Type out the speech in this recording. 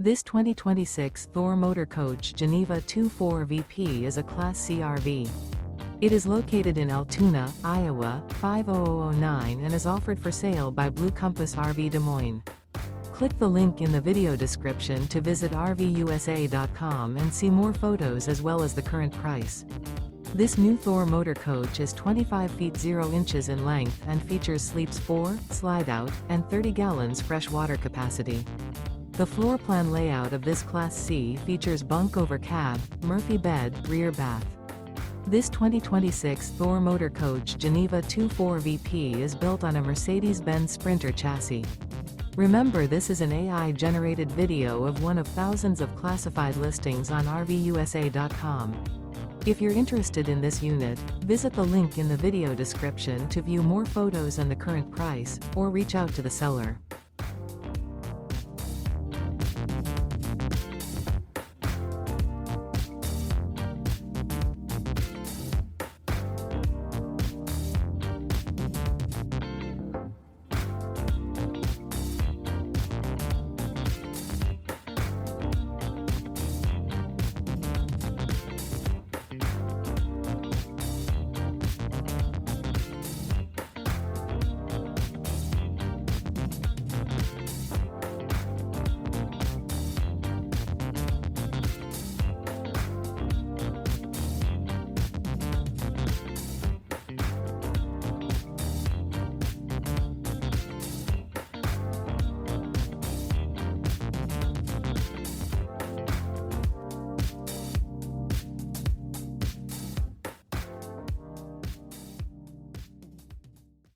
This 2026 Thor Motor Coach Geneva 24 VP is a Class C RV. It is located in Altoona, Iowa, 50009 and is offered for sale by Blue Compass RV Des Moines. Click the link in the video description to visit RVUSA.com and see more photos as well as the current price. This new Thor Motor Coach is 25 feet 0 inches in length and features sleeps 4, slide-out, and 30 gallons fresh water capacity. The floor plan layout of this Class C features bunk over cab, Murphy bed, rear bath. This 2026 Thor Motor Coach Geneva 24 VP is built on a Mercedes Benz Sprinter chassis. Remember, this is an AI-generated video of one of thousands of classified listings on RVUSA.com. If you're interested in this unit, visit the link in the video description to view more photos and the current price, or reach out to the seller.